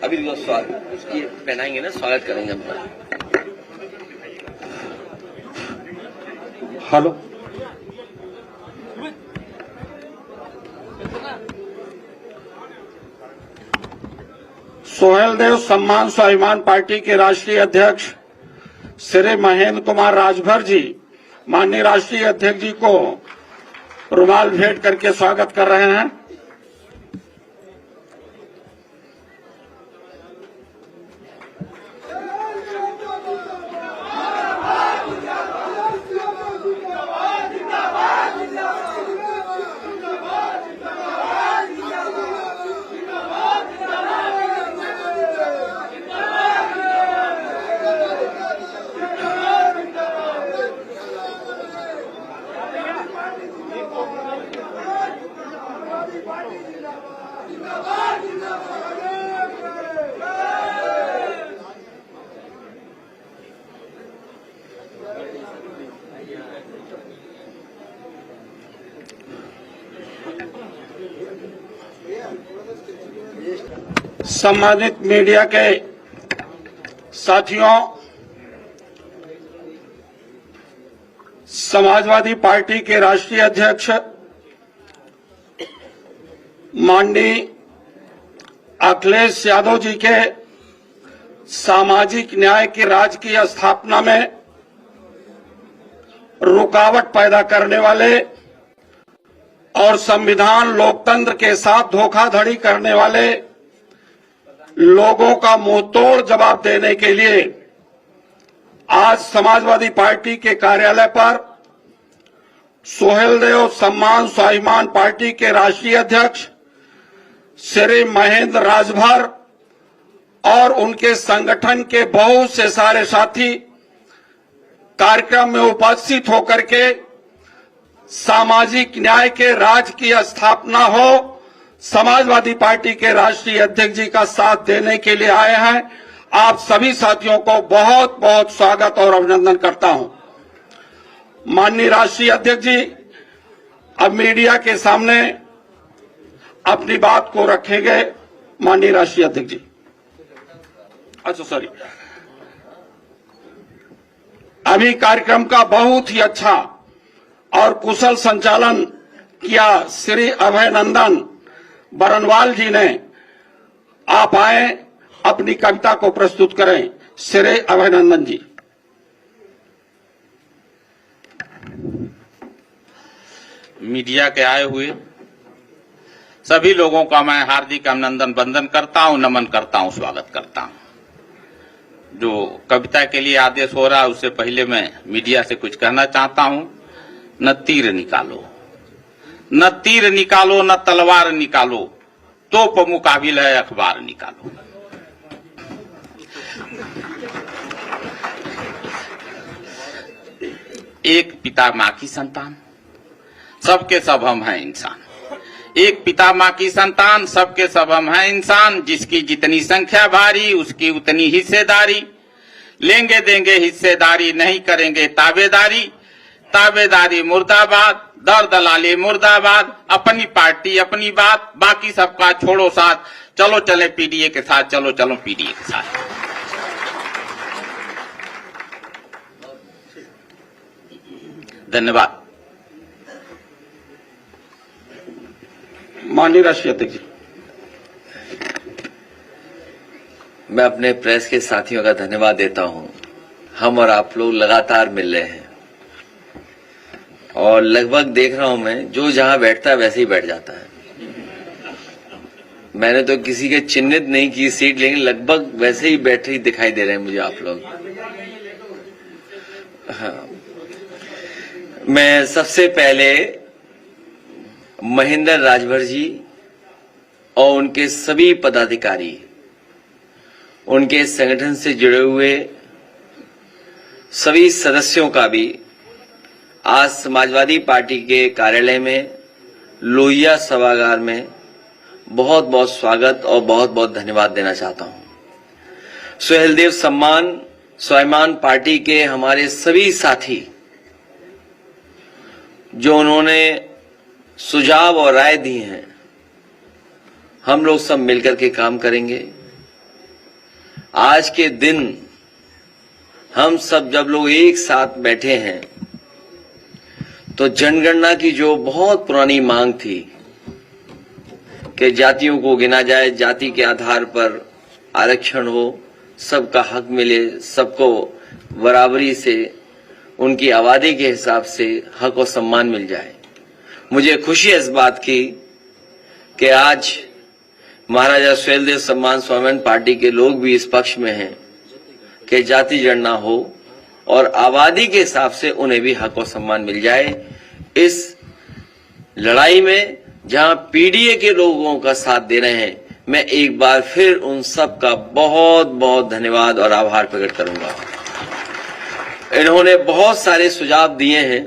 अभी स्वागत ये पहनाएंगे ना, स्वागत करेंगे हम। हेलो, सोहेलदेव सम्मान स्वाभिमान पार्टी के राष्ट्रीय अध्यक्ष श्री महेंद्र कुमार राजभर जी माननीय राष्ट्रीय अध्यक्ष जी को रुमाल भेंट करके स्वागत कर रहे हैं। सम्मानित मीडिया के साथियों, समाजवादी पार्टी के राष्ट्रीय अध्यक्ष माननीय अखिलेश यादव जी के सामाजिक न्याय के राज्य की स्थापना में रुकावट पैदा करने वाले और संविधान लोकतंत्र के साथ धोखाधड़ी करने वाले लोगों का मुंहतोड़ जवाब देने के लिए आज समाजवादी पार्टी के कार्यालय पर सोहेलदेव सम्मान स्वाभिमान पार्टी के राष्ट्रीय अध्यक्ष श्री महेंद्र राजभर और उनके संगठन के बहुत से सारे साथी कार्यक्रम में उपस्थित होकर के सामाजिक न्याय के राज्य की स्थापना हो, समाजवादी पार्टी के राष्ट्रीय अध्यक्ष जी का साथ देने के लिए आए हैं। आप सभी साथियों को बहुत बहुत स्वागत और अभिनंदन करता हूं। माननीय राष्ट्रीय अध्यक्ष जी अब मीडिया के सामने अपनी बात को रखेंगे। माननीय राष्ट्रीय अध्यक्ष जी, अच्छा सॉरी, अभी कार्यक्रम का बहुत ही अच्छा और कुशल संचालन किया श्री अभयनंदन बरनवाल जी ने। आप आए, अपनी कविता को प्रस्तुत करें। श्री अभयनंदन जी। मीडिया के आए हुए सभी लोगों का मैं हार्दिक अभिनंदन वंदन करता हूं, नमन करता हूं, स्वागत करता हूं। जो कविता के लिए आदेश हो रहा है उससे पहले मैं मीडिया से कुछ कहना चाहता हूं। न तीर निकालो, न तीर निकालो, न तलवार निकालो, तोप मुकाबिल है अखबार निकालो। एक पिता मां की संतान, सबके सब हम हैं इंसान। एक पिता मां की संतान, सबके सब हम हैं इंसान। जिसकी जितनी संख्या भारी उसकी उतनी हिस्सेदारी। लेंगे देंगे हिस्सेदारी, नहीं करेंगे ताबेदारी। ताबेदारी मुर्दाबाद, दर दलाली मुर्दाबाद। अपनी पार्टी अपनी बात, बाकी सबका छोड़ो साथ। चलो चले पीडीए के साथ, चलो चलो पीडीए के साथ। धन्यवाद। माननीय राष्ट्रीय अध्यक्ष जी, मैं अपने प्रेस के साथियों का धन्यवाद देता हूं। हम और आप लोग लगातार मिल रहे हैं और लगभग देख रहा हूं मैं, जो जहां बैठता है वैसे ही बैठ जाता है। मैंने तो किसी के चिन्हित नहीं की सीट, लेकिन लगभग वैसे ही बैठे ही दिखाई दे रहे हैं मुझे आप लोग। हाँ। मैं सबसे पहले महेंद्र राजभर जी और उनके सभी पदाधिकारी, उनके संगठन से जुड़े हुए सभी सदस्यों का भी आज समाजवादी पार्टी के कार्यालय में लोहिया सभागार में बहुत बहुत स्वागत और बहुत बहुत धन्यवाद देना चाहता हूं। सोहेलदेव सम्मान स्वाभिमान पार्टी के हमारे सभी साथी जो उन्होंने सुझाव और राय दी हैं, हम लोग सब मिलकर के काम करेंगे आज के दिन हम सब जब लोग एक साथ बैठे हैं तो जनगणना की जो बहुत पुरानी मांग थी कि जातियों को गिना जाए, जाति के आधार पर आरक्षण हो, सबका हक मिले, सबको बराबरी से उनकी आबादी के हिसाब से हक और सम्मान मिल जाए। मुझे खुशी है इस बात की कि आज महाराजा सुहेलदेव सम्मान स्वाभिमान पार्टी के लोग भी इस पक्ष में हैं कि जाति गणना हो और आबादी के हिसाब से उन्हें भी हक और सम्मान मिल जाए। इस लड़ाई में जहां पीडीए के लोगों का साथ दे रहे हैं, मैं एक बार फिर उन सब का बहुत बहुत धन्यवाद और आभार प्रकट करूंगा। इन्होंने बहुत सारे सुझाव दिए हैं।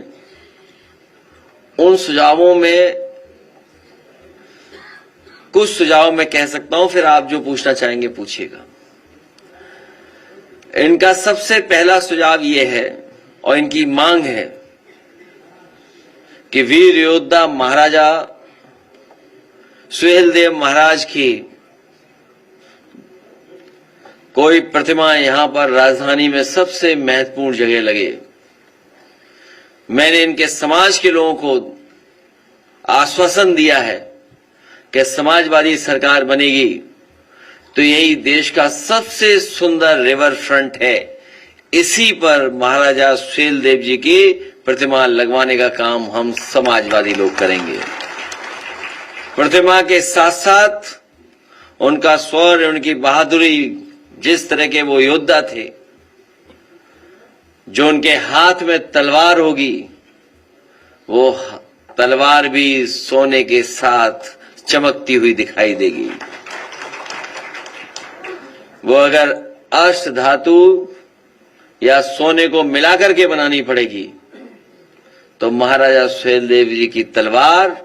उन सुझावों में कुछ सुझाव मैं कह सकता हूं, फिर आप जो पूछना चाहेंगे पूछिएगा। इनका सबसे पहला सुझाव यह है और इनकी मांग है कि वीर योद्धा महाराजा सुहेलदेव महाराज की कोई प्रतिमा यहां पर राजधानी में सबसे महत्वपूर्ण जगह लगे। मैंने इनके समाज के लोगों को आश्वासन दिया है कि समाजवादी सरकार बनेगी तो यही देश का सबसे सुंदर रिवर फ्रंट है, इसी पर महाराजा सुहेलदेव जी की प्रतिमा लगवाने का काम हम समाजवादी लोग करेंगे। प्रतिमा के साथ साथ उनका शौर्य, उनकी बहादुरी, जिस तरह के वो योद्धा थे, जो उनके हाथ में तलवार होगी, वो तलवार भी सोने के साथ चमकती हुई दिखाई देगी। वो अगर अष्ट धातु या सोने को मिलाकर के बनानी पड़ेगी तो महाराजा सुहेलदेव जी की तलवार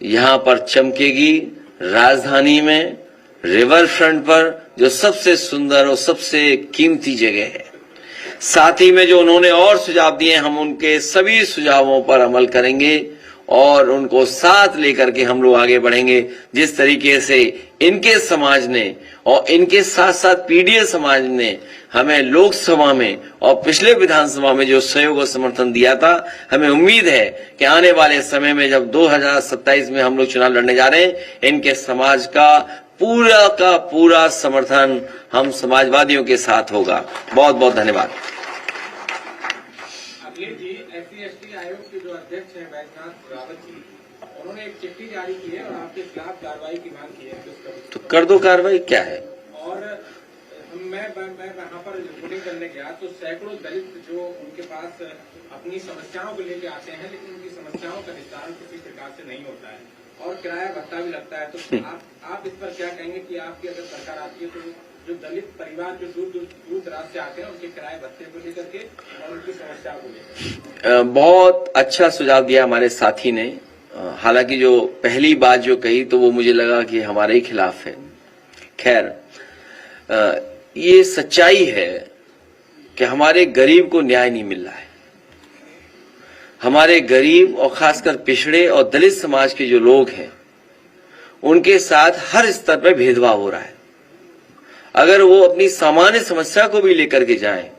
यहां पर चमकेगी, राजधानी में रिवर फ्रंट पर, जो सबसे सुंदर और सबसे कीमती जगह है। साथ ही में जो उन्होंने और सुझाव दिए, हम उनके सभी सुझावों पर अमल करेंगे और उनको साथ लेकर के हम लोग आगे बढ़ेंगे। जिस तरीके से इनके समाज ने और इनके साथ साथ पीडीए समाज ने हमें लोकसभा में और पिछले विधानसभा में जो सहयोग और समर्थन दिया था, हमें उम्मीद है कि आने वाले समय में जब 2027 में हम लोग चुनाव लड़ने जा रहे हैं, इनके समाज का पूरा समर्थन हम समाजवादियों के साथ होगा। बहुत बहुत धन्यवाद। अखिलेश जी, SC/ST आयोग के जो अध्यक्ष हैं बैजनाथ रावत जी, उन्होंने एक चिट्ठी जारी की है और आपके खिलाफ कार्रवाई की मांग की है। तो कर दो कार्रवाई, क्या है। और मैं वहाँ पर रिपोर्टिंग करने गया तो सैकड़ों दलित जो उनके पास अपनी समस्याओं को लेके आते हैं, लेकिन उनकी समस्याओं का निस्तारण किसी प्रकार से नहीं होता है और किराया भत्ता भी लगता है। तो आप इस पर क्या कहेंगे कि आपकी अगर सरकार आती है तो जो दलित परिवार जो दूर दराज से आते हैं उनके किराए भत्ते को लेकर के और उनकी समस्या को लेकर। बहुत अच्छा सुझाव दिया हमारे साथी ने। हालांकि जो पहली बात जो कही तो वो मुझे लगा कि हमारे ही खिलाफ है। खैर, ये सच्चाई है कि हमारे गरीब को न्याय नहीं मिल रहा है। हमारे गरीब और खासकर पिछड़े और दलित समाज के जो लोग हैं, उनके साथ हर स्तर पर भेदभाव हो रहा है। अगर वो अपनी सामान्य समस्या को भी लेकर के जाएं,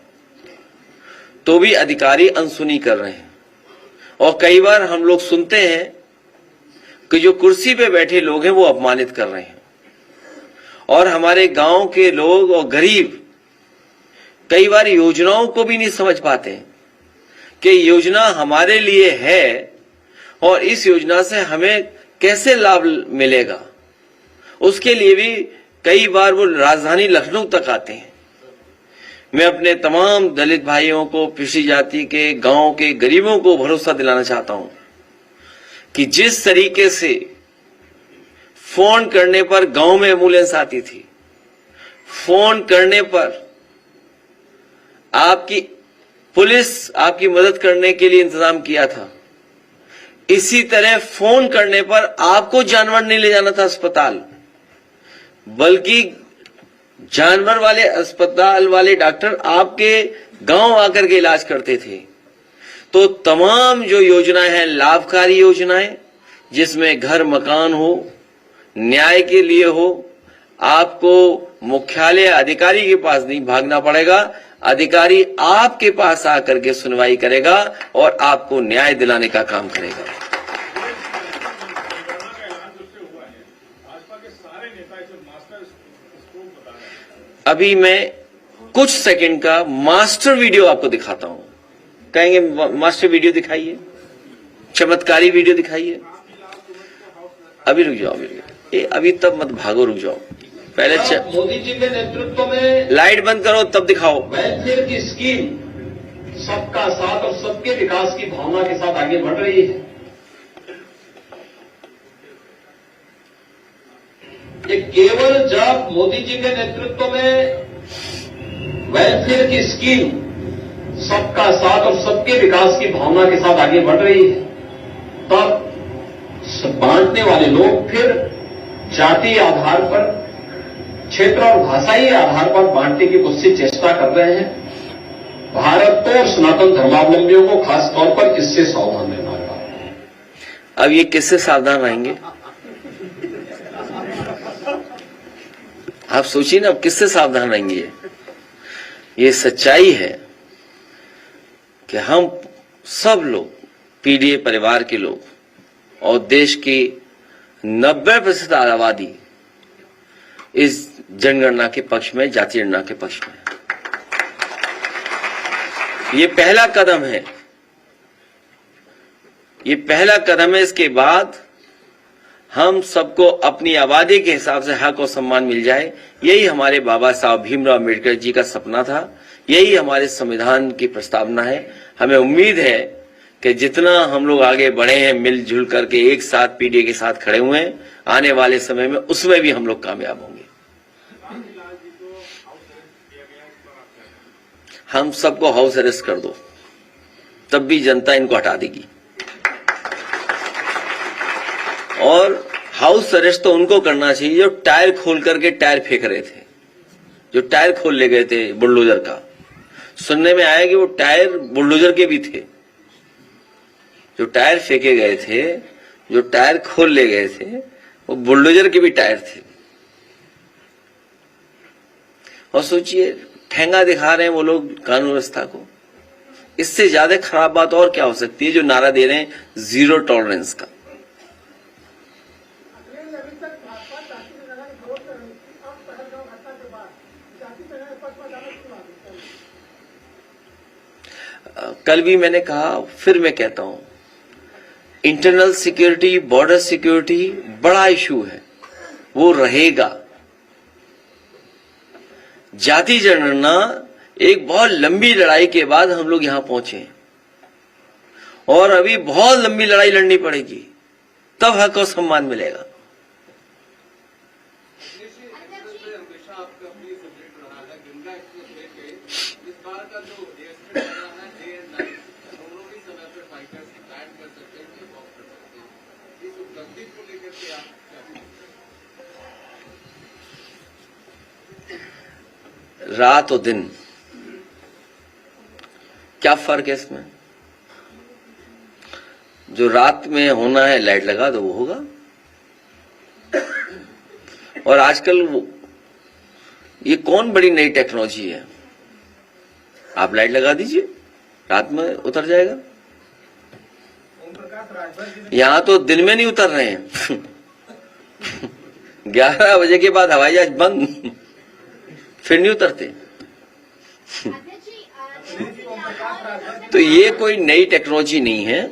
तो भी अधिकारी अनसुनी कर रहे हैं। और कई बार हम लोग सुनते हैं कि जो कुर्सी पे बैठे लोग हैं वो अपमानित कर रहे हैं। और हमारे गांव के लोग और गरीब कई बार योजनाओं को भी नहीं समझ पाते कि योजना हमारे लिए है और इस योजना से हमें कैसे लाभ मिलेगा। उसके लिए भी कई बार वो राजधानी लखनऊ तक आते हैं। मैं अपने तमाम दलित भाइयों को, पिछड़ी जाति के, गांव के गरीबों को भरोसा दिलाना चाहता हूं कि जिस तरीके से फोन करने पर गांव में एम्बुलेंस आती थी, फोन करने पर आपकी पुलिस आपकी मदद करने के लिए इंतजाम किया था, इसी तरह फोन करने पर आपको जानवर नहीं ले जाना था अस्पताल, बल्कि जानवर वाले अस्पताल वाले डॉक्टर आपके गांव आकर के इलाज करते थे। तो तमाम जो योजनाएं हैं, लाभकारी योजनाएं, जिसमें घर मकान हो, न्याय के लिए हो, आपको मुख्यालय अधिकारी के पास नहीं भागना पड़ेगा, अधिकारी आपके पास आकर के सुनवाई करेगा और आपको न्याय दिलाने का काम करेगा। अभी मैं कुछ सेकंड का मास्टर वीडियो आपको दिखाता हूं। कहेंगे मास्टर वीडियो दिखाइए, चमत्कारी वीडियो दिखाइए। अभी रुक जाओ, अभी तब मत भागो, रुक जाओ। पहले मोदी जी के नेतृत्व में लाइट बंद करो तब दिखाओ। वेलफेयर की स्कीम सबका साथ और सबके विकास की भावना के साथ आगे बढ़ रही है। ये केवल जब मोदी जी के नेतृत्व में वेलफेयर की स्कीम सबका साथ और सबके विकास की भावना के साथ आगे बढ़ रही है, तब बांटने वाले लोग फिर जातीय आधार पर, क्षेत्र और भाषाई आधार पर बांटने की कोशिश चेष्टा कर रहे हैं। भारत को और सनातन धर्मावलंबियों को खास तौर पर इससे सावधान रहना होगा। अब ये किससे सावधान रहेंगे? आप सोचिए ना, अब किससे सावधान रहेंगे? ये सच्चाई है कि हम सब लोग, पीडीए परिवार के लोग और देश की 90% आबादी इस जनगणना के पक्ष में, जातीय जनगणना के पक्ष में। ये पहला कदम है, ये पहला कदम है। इसके बाद हम सबको अपनी आबादी के हिसाब से हक और सम्मान मिल जाए, यही हमारे बाबा साहब भीमराव अम्बेडकर जी का सपना था, यही हमारे संविधान की प्रस्तावना है। हमें उम्मीद है कि जितना हम लोग आगे बढ़े हैं, मिलजुल करके एक साथ पीडीए के साथ खड़े हुए हैं, आने वाले समय में उसमें भी हम लोग कामयाब होंगे। हम सबको हाउस अरेस्ट कर दो, तब भी जनता इनको हटा देगी। और हाउस अरेस्ट तो उनको करना चाहिए जो टायर खोल करके टायर फेंक रहे थे, जो टायर खोल ले गए थे बुलडोजर का। सुनने में आया कि वो टायर बुलडोजर के भी थे, जो टायर फेंके गए थे, जो टायर खोल ले गए थे, वो बुलडोजर के भी टायर थे। और सोचिए, ठेंगा दिखा रहे हैं वो लोग कानून व्यवस्था को। इससे ज्यादा खराब बात और क्या हो सकती है जो नारा दे रहे हैं जीरो टॉलरेंस का। कल भी मैंने कहा, फिर मैं कहता हूं, इंटरनल सिक्योरिटी, बॉर्डर सिक्योरिटी बड़ा इशू है, वो रहेगा। जाति जनगणना एक बहुत लंबी लड़ाई के बाद हम लोग यहां पहुंचे और अभी बहुत लंबी लड़ाई लड़नी पड़ेगी, तब हक और सम्मान मिलेगा। रात और दिन क्या फर्क है इसमें? जो रात में होना है लाइट लगा दो, वो होगा। और आजकल ये कौन बड़ी नई टेक्नोलॉजी है? आप लाइट लगा दीजिए, रात में उतर जाएगा। यहां तो दिन में नहीं उतर रहे हैं 11 बजे के बाद हवाई जहाज बंद, फिर नहीं उतरते। तो ये कोई नई टेक्नोलॉजी नहीं है।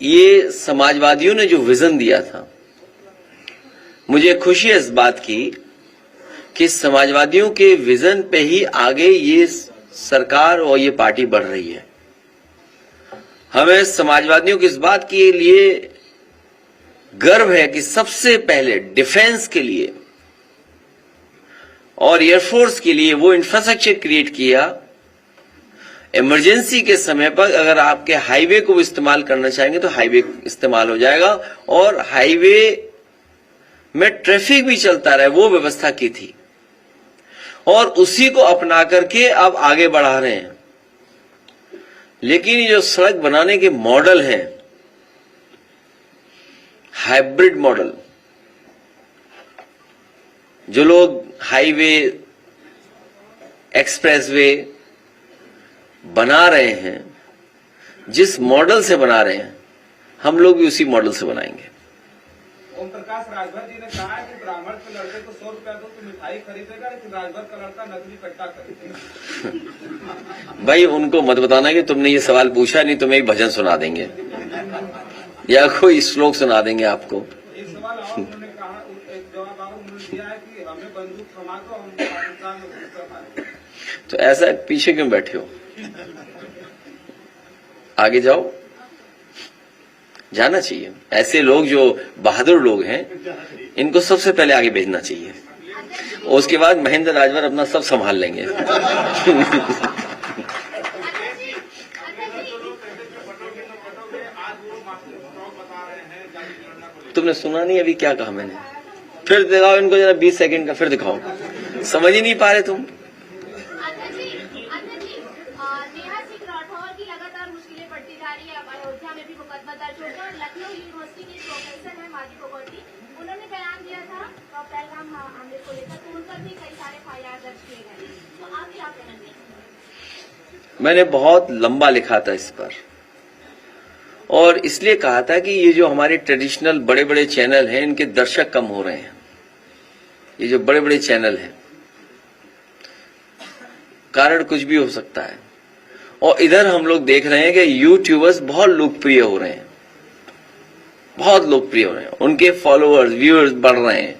ये समाजवादियों ने जो विजन दिया था, मुझे खुशी है इस बात की कि समाजवादियों के विजन पे ही आगे ये सरकार और ये पार्टी बढ़ रही है। हमें समाजवादियों की इस बात के लिए गर्व है कि सबसे पहले डिफेंस के लिए और एयरफोर्स के लिए वो इंफ्रास्ट्रक्चर क्रिएट किया। इमरजेंसी के समय पर अगर आपके हाईवे को इस्तेमाल करना चाहेंगे तो हाईवे इस्तेमाल हो जाएगा, और हाईवे में ट्रैफिक भी चलता रहे, वो व्यवस्था की थी। और उसी को अपना करके अब आगे बढ़ा रहे हैं। लेकिन ये जो सड़क बनाने के मॉडल हैं, हाइब्रिड मॉडल, जो लोग हाईवे, एक्सप्रेसवे बना रहे हैं, जिस मॉडल से बना रहे हैं, हम लोग भी उसी मॉडल से बनाएंगे। ओम प्रकाश राजभर जी ने कहा है कि ब्राह्मण के लड़के को 100 रुपया दो तो मिठाई खरीदेगा, लेकिन राजभर का लड़का नकली कट्टा खरीदेगा। भाई उनको मत बताना कि तुमने ये सवाल पूछा, नहीं तुम्हें एक भजन सुना देंगे या कोई श्लोक सुना देंगे आपको। एक सवाल और उन्होंने कहा, एक जवाब और उन्होंने दिया है कि हमें बंदूक थमा दो, हम पाकिस्तान में घुस कर मारेंगे। तो ऐसा पीछे क्यों बैठे हो? आगे जाओ, जाना चाहिए। ऐसे लोग जो बहादुर लोग हैं, इनको सबसे पहले आगे भेजना चाहिए, और उसके बाद महेंद्र राजभर अपना सब संभाल लेंगे। तुमने सुना नहीं अभी क्या कहा मैंने? फिर दिखाओ इनको जरा 20 सेकंड का, फिर दिखाओ। समझ ही नहीं पा रहे तुम। नेहा सिंह राठौर की लगातार मुश्किलें बढ़ती जा रही है। अब अयोध्या में भी मुकदमा दर्ज हो गया और लखनऊ यूनिवर्सिटी के प्रोफेसर है माजी फोगाटी, उन्होंने बयान दिया था पहलगाम हमले को लेकर, तो उन पर भी कई सारे FIR दर्ज किए गए। तो आप क्या कहेंगे? मैंने बहुत लंबा लिखा था इस पर, और इसलिए कहा था कि ये जो हमारे ट्रेडिशनल बड़े बड़े चैनल हैं, इनके दर्शक कम हो रहे हैं। ये जो बड़े बड़े चैनल हैं, कारण कुछ भी हो सकता है। और इधर हम लोग देख रहे हैं कि यूट्यूबर्स बहुत लोकप्रिय हो रहे हैं, बहुत लोकप्रिय हो रहे हैं, उनके फॉलोअर्स, व्यूअर्स बढ़ रहे हैं।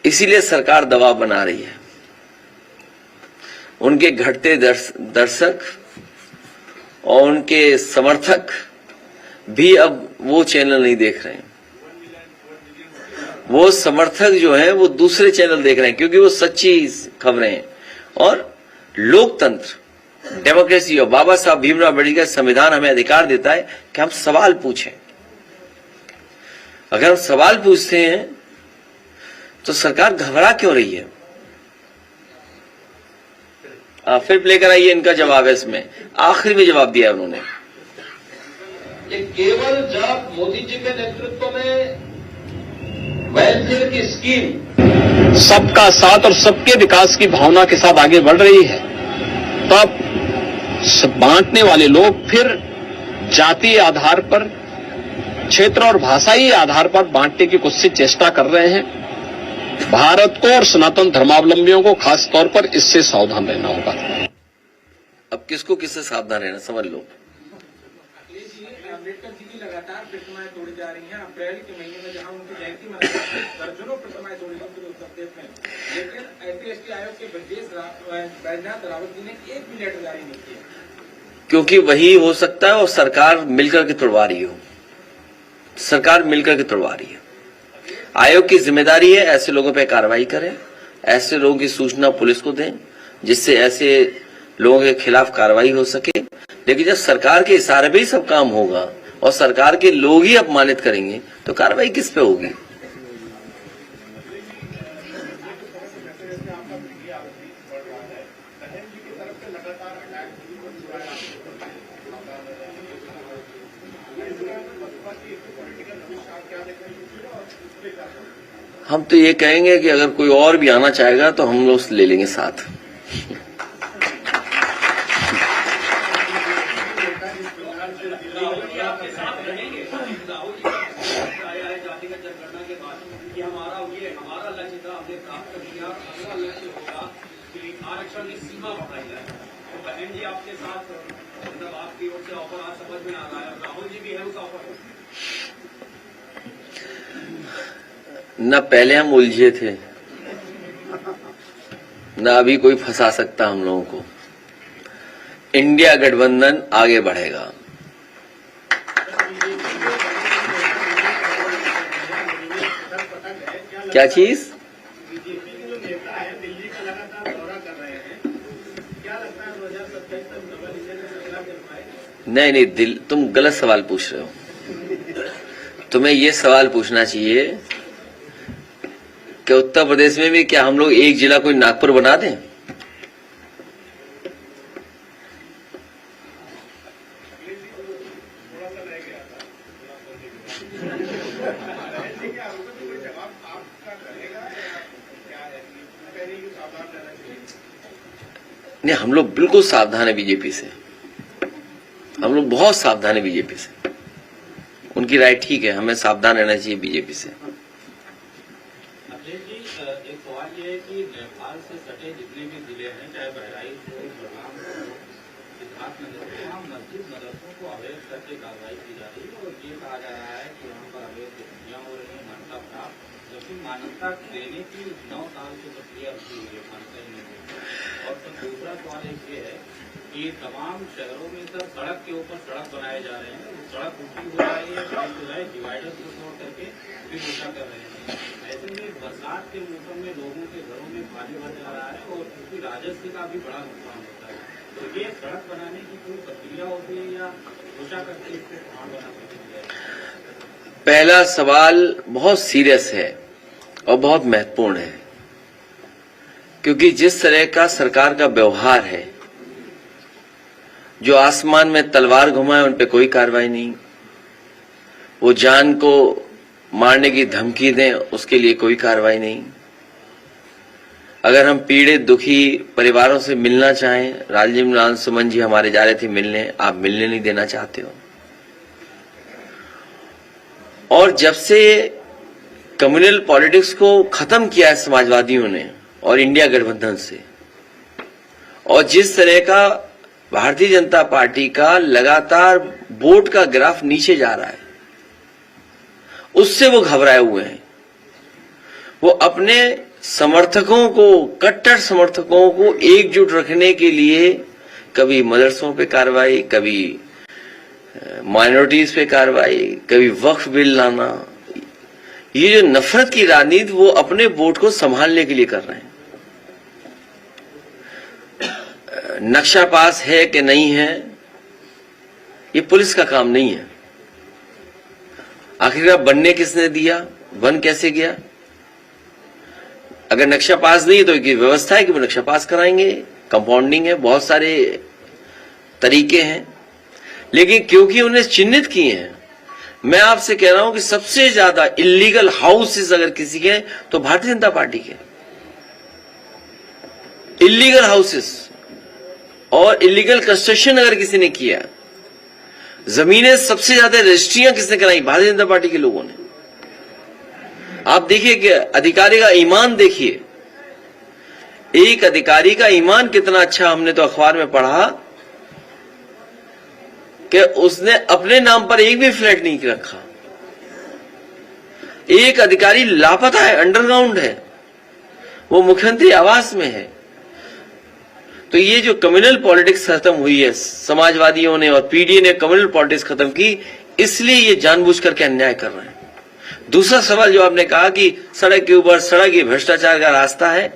इसीलिए सरकार दबाव बना रही है। उनके घटते दर्शक और उनके समर्थक भी अब वो चैनल नहीं देख रहे हैं। वो समर्थक जो हैं वो दूसरे चैनल देख रहे हैं, क्योंकि वो सच्ची खबरें हैं। और लोकतंत्र, डेमोक्रेसी और बाबा साहब भीमराव अम्बेडकर का संविधान हमें अधिकार देता है कि हम सवाल पूछें। अगर हम सवाल पूछते हैं तो सरकार घबरा क्यों रही है? फिर प्ले कराइए, इनका जवाब है इसमें, आखिरी में जवाब दिया है उन्होंने। ये केवल जब मोदी जी के नेतृत्व में वेलफेयर की स्कीम सबका साथ और सबके विकास की भावना के साथ आगे बढ़ रही है, तब बांटने वाले लोग फिर जातीय आधार पर, क्षेत्र और भाषाई आधार पर बांटने की कोशिश चेष्टा कर रहे हैं। भारत को और सनातन धर्मावलंबियों को खास तौर पर इससे सावधान रहना होगा। अब किसको किससे सावधान रहना, समझ लो। अखिलेश जी, अम्बेडकर जी की लगातार प्रतिमाएं तोड़ी जा रही हैं। अप्रैल के महीने में जहां उनकी जयंती मनाई जाती है, दर्जनों प्रतिमाएं तोड़ी गई उत्तर प्रदेश में, लेकिन SC/ST आयोग के बैजनाथ रावत जी ने एक भी लेटर जारी नहीं किया। क्योंकि वही हो सकता है और सरकार मिलकर के तोड़वा रही हो, सरकार मिलकर के तोड़वा रही है। आयोग की जिम्मेदारी है ऐसे लोगों पे कार्रवाई करें, ऐसे लोगों की सूचना पुलिस को दें, जिससे ऐसे लोगों के खिलाफ कार्रवाई हो सके। लेकिन जब सरकार के इशारे पे ही सब काम होगा और सरकार के लोग ही अपमानित करेंगे, तो कार्रवाई किस पे होगी? हम तो ये कहेंगे कि अगर कोई और भी आना चाहेगा तो हम लोग ले लेंगे साथ। आरक्षण की सीमा बढ़ाई जाए। बहन जी आपके साथ, मतलब आपकी ओर से ऑफर आज समझ में आ रहा है, राहुल जी भी है उस ऑफर में। न पहले हम उलझे थे, न अभी कोई फंसा सकता हम लोगों को। इंडिया गठबंधन आगे बढ़ेगा। क्या चीज? नहीं, तुम गलत सवाल पूछ रहे हो। तुम्हें ये सवाल पूछना चाहिए कि उत्तर प्रदेश में भी क्या हम लोग एक जिला कोई नागपुर बना दें? नहीं, हम लोग बिल्कुल सावधान है बीजेपी से, हम लोग बहुत सावधान है बीजेपी से। उनकी राय ठीक है, हमें सावधान रहना चाहिए बीजेपी से। अखिलेश जी, एक सवाल ये है कि नेपाल से सटे जितने भी जिले हैं, चाहे बहराइच हो, बलराम हो, सिद्धार्थनगर हो, वहाँ मस्जिद मदरसों को अवैध करके कार्रवाई की जा रही है और ये कहा जा रहा है कि वहाँ पर अवैध गतिविधियां हो रही है, मान्यता प्राप्त, जबकि मान्यता देने की 9 साल की प्रक्रिया शुरू हुई है, मान्यता ही नहीं देती। और फिर दूसरा सवाल एक ये है कि तमाम शहरों में सर सड़क के ऊपर सड़क बनाए जा रहे हैं, सड़क ऊंची हो रही है, जो है डिवाइडर को तोड़ करके फिर ऊंचा कर रहे हैं। ऐसे में बरसात के मौसम में लोगों के घरों में पानी भर जा रहा है और उसकी राजस्व का भी बड़ा नुकसान होता है। तो ये सड़क बनाने की कोई प्रक्रिया होती है या ऊंचा करके इसको पहाड़ बना सकते हैं? पहला सवाल बहुत सीरियस है और बहुत महत्वपूर्ण है, क्योंकि जिस तरह का सरकार का व्यवहार है, जो आसमान में तलवार घुमाए उन पे कोई कार्रवाई नहीं, वो जान को मारने की धमकी दें उसके लिए कोई कार्रवाई नहीं। अगर हम पीड़ित दुखी परिवारों से मिलना चाहें, राजीव लाल सुमन जी हमारे जा रहे थे मिलने, आप मिलने नहीं देना चाहते हो। और जब से कम्युनल पॉलिटिक्स को खत्म किया है समाजवादियों ने और इंडिया गठबंधन से, और जिस तरह का भारतीय जनता पार्टी का लगातार वोट का ग्राफ नीचे जा रहा है, उससे वो घबराए हुए हैं। वो अपने समर्थकों को, कट्टर समर्थकों को एकजुट रखने के लिए कभी मदरसों पे कार्रवाई, कभी माइनॉरिटीज पे कार्रवाई, कभी वक्फ बिल लाना, ये जो नफरत की राजनीति वो अपने वोट को संभालने के लिए कर रहे हैं। नक्शा पास है कि नहीं है, ये पुलिस का काम नहीं है। आखिरकार बनने किसने दिया, बन कैसे गया? अगर नक्शा पास नहीं है तो एक व्यवस्था है कि वो नक्शा पास कराएंगे, कंपाउंडिंग है, बहुत सारे तरीके हैं, लेकिन क्योंकि उन्हें चिन्हित किए हैं, मैं आपसे कह रहा हूं कि सबसे ज्यादा इलीगल हाउसेस अगर किसी के तो भारतीय जनता पार्टी के इलीगल हाउसेस, और इलीगल कंस्ट्रक्शन अगर किसी ने किया, जमीनें सबसे ज्यादा रजिस्ट्रियां किसने कराई? भारतीय जनता पार्टी के लोगों ने। आप देखिए कि अधिकारी का ईमान देखिए, एक अधिकारी का ईमान कितना अच्छा, हमने तो अखबार में पढ़ा कि उसने अपने नाम पर एक भी फ्लैट नहीं रखा। एक अधिकारी लापता है, अंडरग्राउंड है, वो मुख्यमंत्री आवास में है। तो ये जो कम्युनल पॉलिटिक्स खत्म हुई है, समाजवादियों ने और पीडीए ने कम्युनल पॉलिटिक्स खत्म की, इसलिए ये जानबूझ करके अन्याय कर रहे हैं। दूसरा सवाल जो आपने कहा कि सड़क के ऊपर सड़क, ये भ्रष्टाचार का रास्ता है।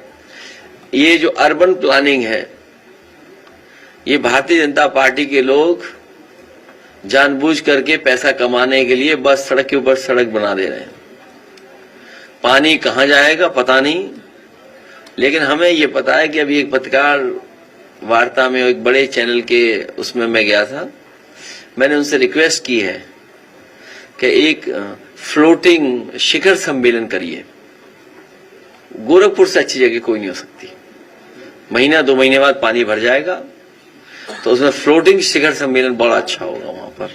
ये जो अर्बन प्लानिंग है, ये भारतीय जनता पार्टी के लोग जानबूझ करके पैसा कमाने के लिए बस सड़क के ऊपर सड़क बना दे रहे हैं। पानी कहां जाएगा पता नहीं, लेकिन हमें ये पता है कि अभी एक पत्रकार वार्ता में, एक बड़े चैनल के उसमें मैं गया था, मैंने उनसे रिक्वेस्ट की है कि एक फ्लोटिंग शिखर सम्मेलन करिए। गोरखपुर से अच्छी जगह कोई नहीं हो सकती। महीना 2 महीने बाद पानी भर जाएगा, तो उसमें फ्लोटिंग शिखर सम्मेलन बड़ा अच्छा होगा वहां पर। एक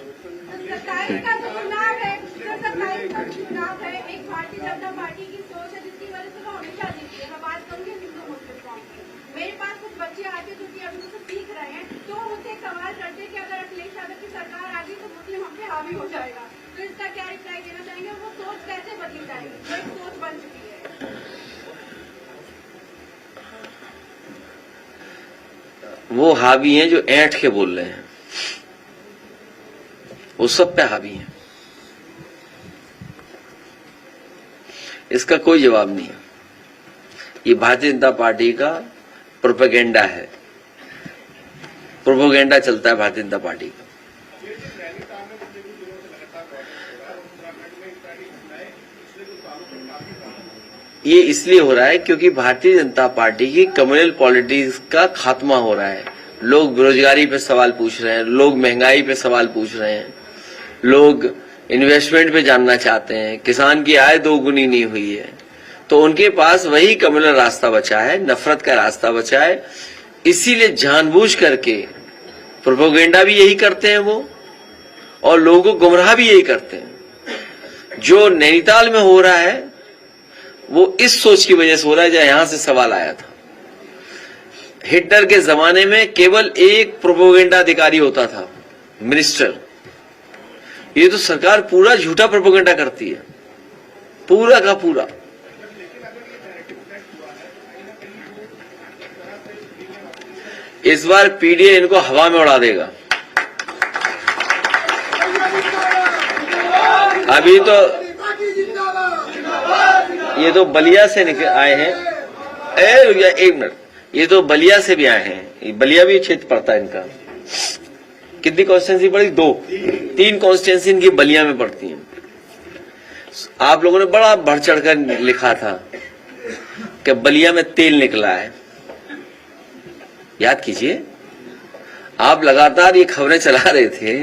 भारतीय जनता पार्टी की सोच है जिसकी वजह से वो हमेशा जीती है। मैं बात करूंगी हिंदू मुस्लिम कौम की। मेरे पास कुछ बच्चे आते जो कि अभी मुझसे सीख रहे हैं, तो वो मुझसे एक सवाल करते कि अगर अखिलेश यादव की सरकार आ गई तो मुस्लिम हम पे हावी हो जाएगा, तो इसका क्या रिप्लाई देना चाहेंगे? वो सोच कैसे बदली जाएगी जो एक सोच बन चुकी है? वो हावी हैं जो ऐंठ के बोल रहे हैं, वो सब पे हावी हैं, इसका कोई जवाब नहीं है। ये भारतीय जनता पार्टी का प्रोपेगेंडा है, प्रोपेगेंडा चलता है भारतीय जनता पार्टी का। ये इसलिए हो रहा है क्योंकि भारतीय जनता पार्टी की कम्युनल पॉलिटिक्स का खात्मा हो रहा है। लोग बेरोजगारी पे सवाल पूछ रहे हैं, लोग महंगाई पे सवाल पूछ रहे हैं, लोग इन्वेस्टमेंट पे जानना चाहते हैं, किसान की आय 2 गुनी नहीं हुई है, तो उनके पास वही कम्युनल रास्ता बचा है, नफरत का रास्ता बचा है इसीलिए जानबूझ करके प्रोपेगेंडा भी यही करते हैं वो, और लोगों को गुमराह भी यही करते हैं। जो नैनीताल में हो रहा है वो इस सोच की वजह से हो रहा है, जो यहां से सवाल आया था। हिटलर के जमाने में केवल एक प्रोपेगेंडा अधिकारी होता था, मिनिस्टर। ये तो सरकार पूरा झूठा प्रोपेगेंडा करती है, पूरा का पूरा। इस बार पीडीए इनको हवा में उड़ा देगा। अभी तो ये तो बलिया से निकल आए हैं। एक मिनट, ये तो बलिया से भी आए हैं। बलिया भी क्षेत्र पड़ता है इनका। कितनी कॉन्स्टिट्यूंसी पड़ी? 3 कॉन्स्टिट्यूंसी इनकी बलिया में पड़ती हैं। आप लोगों ने बड़ा बढ़ चढ़कर लिखा था कि बलिया में तेल निकला है। याद कीजिए, आप लगातार ये खबरें चला रहे थे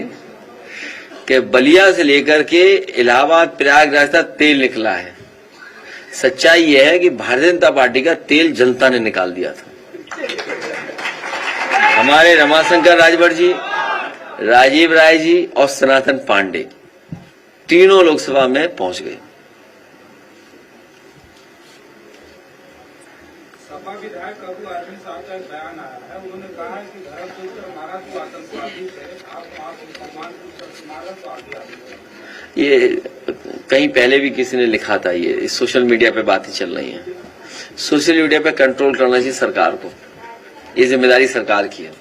कि बलिया से लेकर के इलाहाबाद प्रयागराज तक तेल निकला है। सच्चाई यह है कि भारतीय जनता पार्टी का तेल जनता ने निकाल दिया था। हमारे रमाशंकर राजभर जी, राजीव राय जी और सनातन पांडे तीनों लोकसभा में पहुंच गए। सपा विधायक अबू आजमी साहब का एक बयान आया है। उन्होंने कहा है कि भारत को उत्तर मारा तो आतंकवादी से, आप मुसलमान को उत्तर मारा तो आतंकवादी। ये कहीं पहले भी किसी ने लिखा था। ये सोशल मीडिया पे बातें चल रही हैं। सोशल मीडिया पे कंट्रोल करना चाहिए सरकार को। ये जिम्मेदारी सरकार की है।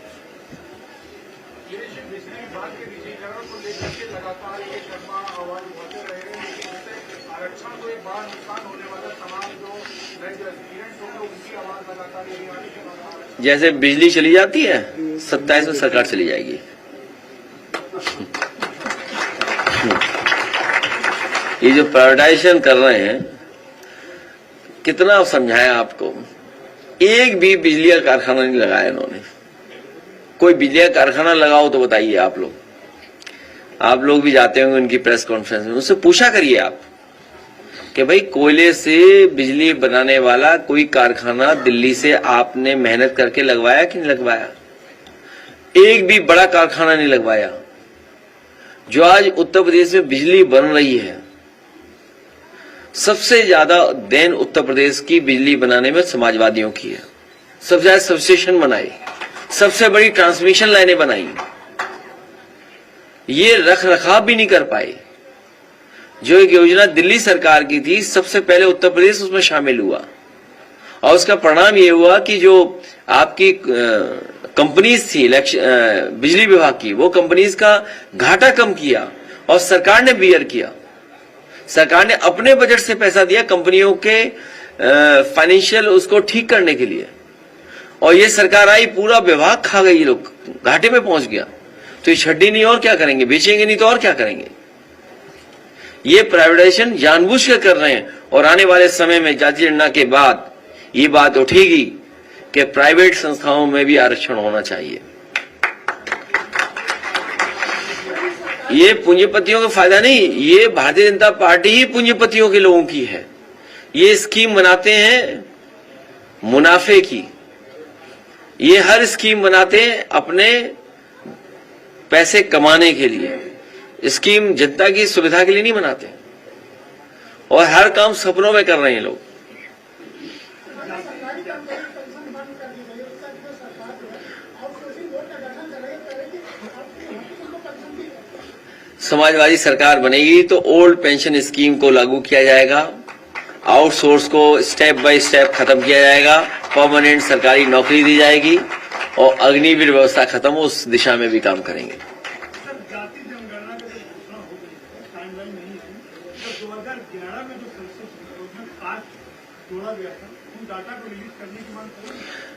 जैसे बिजली चली जाती है 27 में सरकार चली जाएगी। ये जो प्राइवेटाइजेशन कर रहे हैं, कितना समझाया आपको। एक भी बिजली का कारखाना नहीं लगाया इन्होंने। कोई बिजली का कारखाना लगाओ तो बताइए। आप लोग भी जाते होंगे उनकी प्रेस कॉन्फ्रेंस में, उससे पूछा करिए आप कि भाई कोयले से बिजली बनाने वाला कोई कारखाना दिल्ली से आपने मेहनत करके लगवाया कि नहीं लगवाया? एक भी बड़ा कारखाना नहीं लगवाया। जो आज उत्तर प्रदेश में बिजली बन रही है, सबसे ज्यादा देन उत्तर प्रदेश की बिजली बनाने में समाजवादियों की है। सबसे ज्यादा सबस्टेशन बनाए, सबसे बड़ी ट्रांसमिशन लाइनें बनाई। ये रख रखाव भी नहीं कर पाए। जो एक योजना दिल्ली सरकार की थी, सबसे पहले उत्तर प्रदेश उसमें शामिल हुआ, और उसका परिणाम ये हुआ कि जो आपकी कंपनीज थी बिजली विभाग की, वो कंपनीज का घाटा कम किया और सरकार ने बियर किया। सरकार ने अपने बजट से पैसा दिया कंपनियों के फाइनेंशियल उसको ठीक करने के लिए, और ये सरकार आई, पूरा विभाग खा गई। ये लोग घाटे में पहुंच गया। तो ये छड्डी नहीं और क्या करेंगे? बेचेंगे नहीं तो और क्या करेंगे? ये प्राइवेटाइजेशन जानबूझ कर रहे हैं, और आने वाले समय में जाति जनगणना के बाद ये बात उठेगी कि प्राइवेट संस्थाओं में भी आरक्षण होना चाहिए। ये पूंजीपतियों का फायदा नहीं, ये भारतीय जनता पार्टी ही पूंजीपतियों के लोगों की है। ये स्कीम बनाते हैं मुनाफे की। ये हर स्कीम बनाते हैं अपने पैसे कमाने के लिए। स्कीम जनता की सुविधा के लिए नहीं बनाते, और हर काम सपनों में कर रहे हैं लोग। समाजवादी सरकार बनेगी तो ओल्ड पेंशन स्कीम को लागू किया जाएगा, आउटसोर्स को स्टेप बाय स्टेप खत्म किया जाएगा, परमानेंट सरकारी नौकरी दी जाएगी, और अग्निवीर व्यवस्था खत्म हो, उस दिशा में भी काम करेंगे।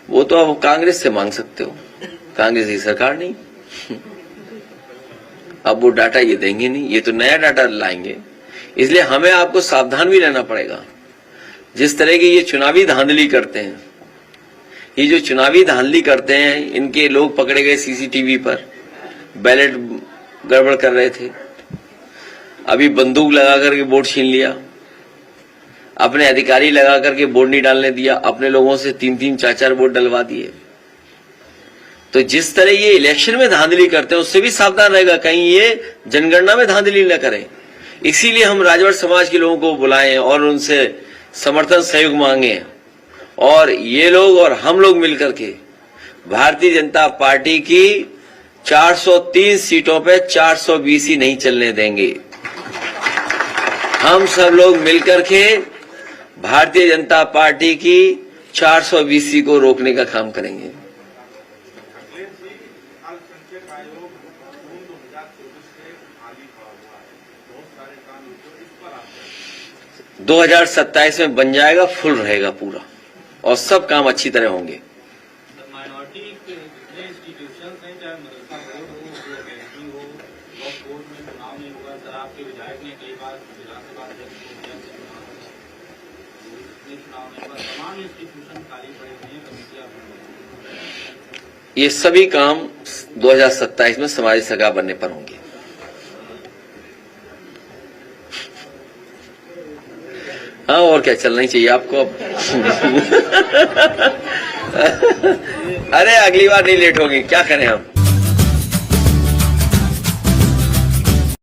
वो तो आप कांग्रेस से मांग सकते हो, कांग्रेस की सरकार नहीं। अब वो डाटा ये देंगे नहीं, ये तो नया डाटा लाएंगे। इसलिए हमें आपको सावधान भी रहना पड़ेगा। जिस तरह की ये चुनावी धांधली करते हैं, ये जो चुनावी धांधली करते हैं, इनके लोग पकड़े गए सीसीटीवी पर, बैलेट गड़बड़ कर रहे थे, अभी बंदूक लगा करके वोट छीन लिया, अपने अधिकारी लगा करके वोट नहीं डालने दिया, अपने लोगों से 3-3, 4-4 वोट डलवा दिए। तो जिस तरह ये इलेक्शन में धांधली करते हैं उससे भी सावधान रहेगा, कहीं ये जनगणना में धांधली न करें। इसीलिए हम राजभर समाज के लोगों को बुलाए और उनसे समर्थन सहयोग मांगे, और ये लोग और हम लोग मिलकर के भारतीय जनता पार्टी की 403 सीटों पे 420 ही नहीं चलने देंगे। हम सब लोग मिलकर के भारतीय जनता पार्टी की 420 को रोकने का काम करेंगे। अखिलेश जी, अल्पसंख्यक आयोग जून 2024 से खाली पड़ा हुआ है, बहुत सारे काम इस पर आप 2027 में बन जाएगा, फुल रहेगा पूरा, और सब काम अच्छी तरह होंगे। माइनॉरिटी के जितने इंस्टीट्यूशन हैं, चाहे मदरसा बोर्ड हो, जो अकेडमी हो, वक्फ बोर्ड में चुनाव नहीं हुआ। सर, आपके विधायक ने कई बार विधानसभा अध्यक्ष को दिया कि चुनाव नहीं हुआ। तमाम इंस्टीट्यूशन खाली पड़े हुए हैं, कमेटियां ये सभी काम 2027 में समाजी सरकार बनने पर होंगे। हाँ, और क्या चलना ही चाहिए आपको अब। अरे अगली बार नहीं लेट होंगे, क्या करें हम।